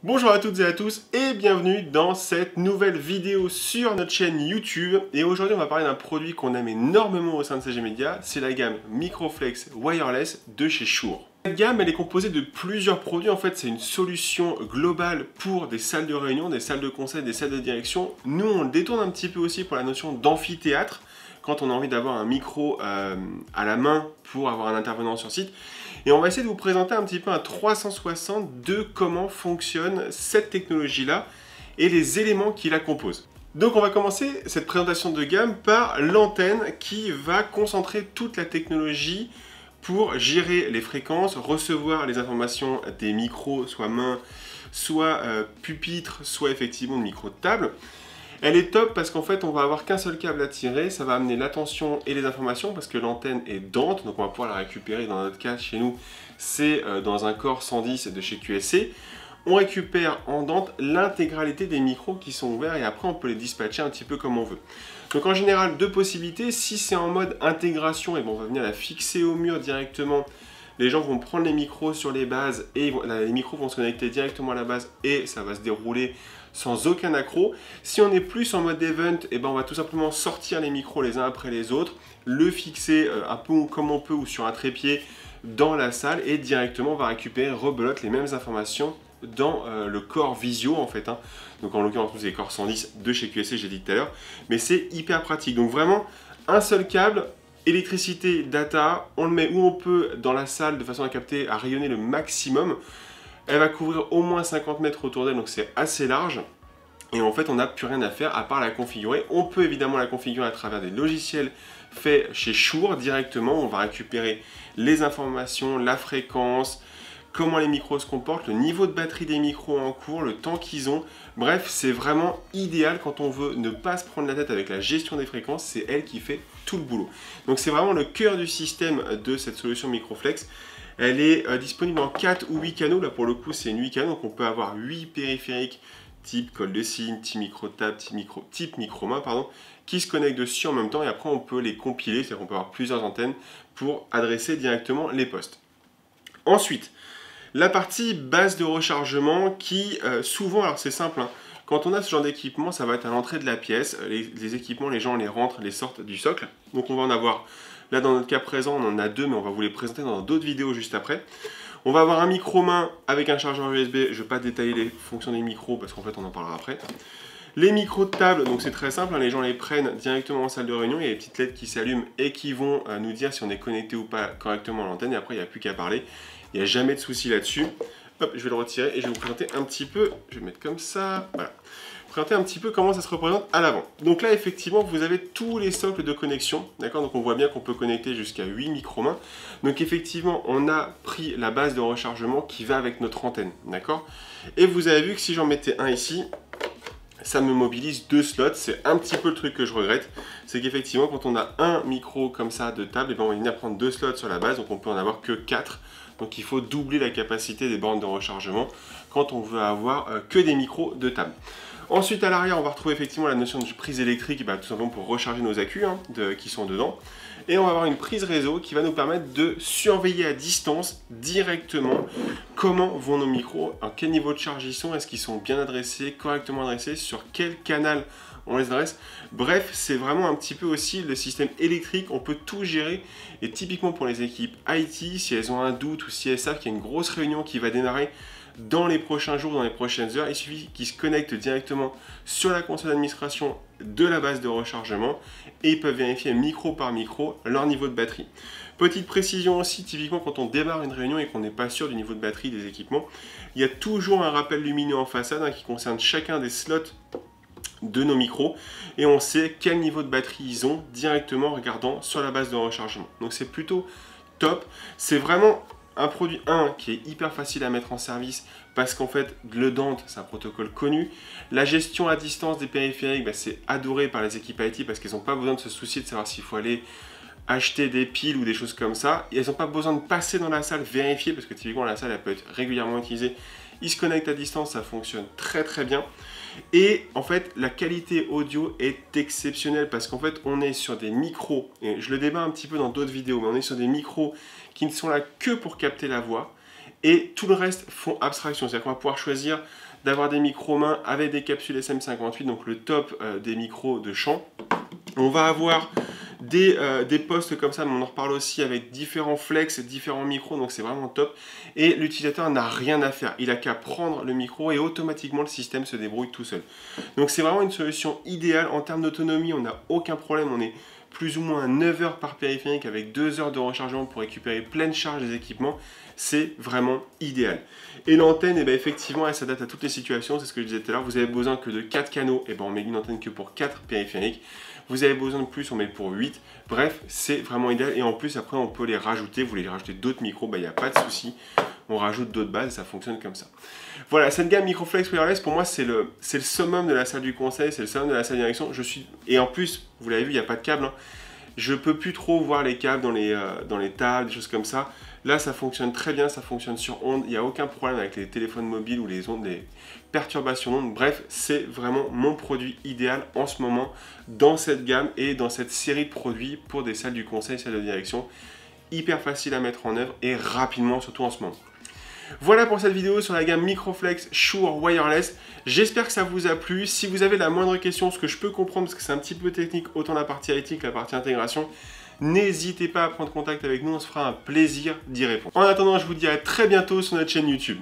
Bonjour à toutes et à tous et bienvenue dans cette nouvelle vidéo sur notre chaîne YouTube. Et aujourd'hui on va parler d'un produit qu'on aime énormément au sein de CG Media, c'est la gamme Microflex Wireless de chez Shure. Cette gamme elle est composée de plusieurs produits, en fait c'est une solution globale pour des salles de réunion, des salles de conseil, des salles de direction. Nous on le détourne un petit peu aussi pour la notion d'amphithéâtre, quand on a envie d'avoir un micro à la main pour avoir un intervenant sur site. Et on va essayer de vous présenter un petit peu un 360 de comment fonctionne cette technologie-là et les éléments qui la composent. Donc on va commencer cette présentation de gamme par l'antenne qui va concentrer toute la technologie pour gérer les fréquences, recevoir les informations des micros, soit main, soit pupitre, soit effectivement de micro de table. Elle est top parce qu'en fait on va avoir qu'un seul câble à tirer, ça va amener l'attention et les informations parce que l'antenne est dente, donc on va pouvoir la récupérer. Dans notre cas chez nous c'est dans un Core 110 de chez QSC. On récupère en dente l'intégralité des micros qui sont ouverts et après on peut les dispatcher un petit peu comme on veut. Donc en général deux possibilités, si c'est en mode intégration, et bon, on va venir la fixer au mur directement. Les gens vont prendre les micros sur les bases et les micros vont se connecter directement à la base et ça va se dérouler sans aucun accroc. Si on est plus en mode event, et ben on va tout simplement sortir les micros les uns après les autres, le fixer un peu comme on peut ou sur un trépied dans la salle et directement on va récupérer, rebelote les mêmes informations dans le Core Visio en fait. Donc en l'occurrence c'est les Core 110 de chez QSC, j'ai dit tout à l'heure, mais c'est hyper pratique. Donc vraiment un seul câble, électricité, data, on le met où on peut dans la salle de façon à capter, à rayonner le maximum. Elle va couvrir au moins 50 mètres autour d'elle, donc c'est assez large. Et en fait, on n'a plus rien à faire à part la configurer. On peut évidemment la configurer à travers des logiciels faits chez Shure directement. On va récupérer les informations, la fréquence, comment les micros se comportent, le niveau de batterie des micros en cours, le temps qu'ils ont. Bref, c'est vraiment idéal quand on veut ne pas se prendre la tête avec la gestion des fréquences. C'est elle qui fait tout le boulot. Donc c'est vraiment le cœur du système de cette solution Microflex. Elle est disponible en 4 ou 8 canaux. Là pour le coup c'est une 8 canaux, donc on peut avoir 8 périphériques type colle de cygne, type micro table, type micro main, qui se connectent dessus en même temps et après on peut les compiler, c'est-à-dire qu'on peut avoir plusieurs antennes pour adresser directement les postes. Ensuite, la partie base de rechargement qui souvent, alors c'est simple, quand on a ce genre d'équipement, ça va être à l'entrée de la pièce. Les équipements, les gens les rentrent, les sortent du socle. Donc on va en avoir, là dans notre cas présent, on en a deux, mais on va vous les présenter dans d'autres vidéos juste après. On va avoir un micro main avec un chargeur USB. Je ne vais pas détailler les fonctions des micros parce qu'en fait on en parlera après. Les micros de table, donc c'est très simple, les gens les prennent directement en salle de réunion. Il y a des petites LED qui s'allument et qui vont nous dire si on est connecté ou pas correctement à l'antenne. Et après il n'y a plus qu'à parler. Il n'y a jamais de souci là-dessus. Hop, je vais le retirer et je vais vous présenter un petit peu. Je vais mettre comme ça. Voilà. Présenter un petit peu comment ça se représente à l'avant. Donc là, effectivement, vous avez tous les socles de connexion. D'accord? Donc on voit bien qu'on peut connecter jusqu'à 8 micro-mains. Donc effectivement, on a pris la base de rechargement qui va avec notre antenne. D'accord? Et vous avez vu que si j'en mettais un ici, ça me mobilise 2 slots. C'est un petit peu le truc que je regrette. C'est qu'effectivement, quand on a un micro comme ça de table, et ben on va venir prendre 2 slots sur la base. Donc on peut en avoir que 4. Donc il faut doubler la capacité des bornes de rechargement quand on veut avoir que des micros de table. Ensuite à l'arrière on va retrouver effectivement la notion de prise électrique, tout simplement pour recharger nos accus qui sont dedans. Et on va avoir une prise réseau qui va nous permettre de surveiller à distance directement comment vont nos micros, à quel niveau de charge ils sont, est-ce qu'ils sont bien adressés, correctement adressés, sur quel canal on les adresse. Bref, c'est vraiment un petit peu aussi le système électrique, on peut tout gérer. Et typiquement pour les équipes IT, si elles ont un doute ou si elles savent qu'il y a une grosse réunion qui va démarrer dans les prochains jours, dans les prochaines heures, il suffit qu'ils se connectent directement sur la console d'administration de la base de rechargement et ils peuvent vérifier micro par micro leur niveau de batterie. Petite précision aussi, typiquement quand on démarre une réunion et qu'on n'est pas sûr du niveau de batterie des équipements, il y a toujours un rappel lumineux en façade qui concerne chacun des slots de nos micros et on sait quel niveau de batterie ils ont directement en regardant sur la base de rechargement. Donc c'est plutôt top, c'est vraiment un produit qui est hyper facile à mettre en service parce qu'en fait le Dante c'est un protocole connu. La gestion à distance des périphériques c'est adoré par les équipes IT parce qu'elles n'ont pas besoin de se soucier de savoir s'il faut aller acheter des piles ou des choses comme ça. Et elles n'ont pas besoin de passer dans la salle vérifier parce que typiquement la salle elle peut être régulièrement utilisée. Ils se connectent à distance, ça fonctionne très très bien. Et en fait, la qualité audio est exceptionnelle parce qu'en fait, on est sur des micros, et je le débat un petit peu dans d'autres vidéos, mais on est sur des micros qui ne sont là que pour capter la voix et tout le reste font abstraction. C'est-à-dire qu'on va pouvoir choisir d'avoir des micros mains avec des capsules SM58, donc le top des micros de chant. On va avoir des postes comme ça, mais on en reparle aussi avec différents flex, différents micros, donc c'est vraiment top. Et l'utilisateur n'a rien à faire, il a qu'à prendre le micro et automatiquement le système se débrouille tout seul. Donc c'est vraiment une solution idéale. En termes d'autonomie, on n'a aucun problème, on est plus ou moins 9 heures par périphérique avec 2 heures de rechargement pour récupérer pleine charge des équipements. C'est vraiment idéal. Et l'antenne, eh bien, effectivement, elle s'adapte à toutes les situations. C'est ce que je disais tout à l'heure. Vous avez besoin que de 4 canaux, et ben, on met une antenne que pour 4 périphériques. Vous avez besoin de plus, on met pour 8. Bref, c'est vraiment idéal. Et en plus, après, on peut les rajouter. Vous voulez rajouter d'autres micros, il n'y a pas de souci. On rajoute d'autres bases et ça fonctionne comme ça. Voilà, cette gamme Microflex Wireless, pour moi, c'est le summum de la salle du conseil, c'est le summum de la salle de direction. Et en plus, vous l'avez vu, il n'y a pas de câble. Hein. Je peux plus trop voir les câbles dans les tables, des choses comme ça. Là, ça fonctionne très bien, ça fonctionne sur ondes. Il n'y a aucun problème avec les téléphones mobiles ou les ondes, les perturbations d'ondes. Bref, c'est vraiment mon produit idéal en ce moment dans cette gamme et dans cette série de produits pour des salles du conseil, salles de direction. Hyper facile à mettre en œuvre et rapidement, surtout en ce moment. Voilà pour cette vidéo sur la gamme Microflex Shure Wireless. J'espère que ça vous a plu. Si vous avez la moindre question, ce que je peux comprendre parce que c'est un petit peu technique, autant la partie IT que la partie intégration, n'hésitez pas à prendre contact avec nous, on se fera un plaisir d'y répondre. En attendant, je vous dis à très bientôt sur notre chaîne YouTube.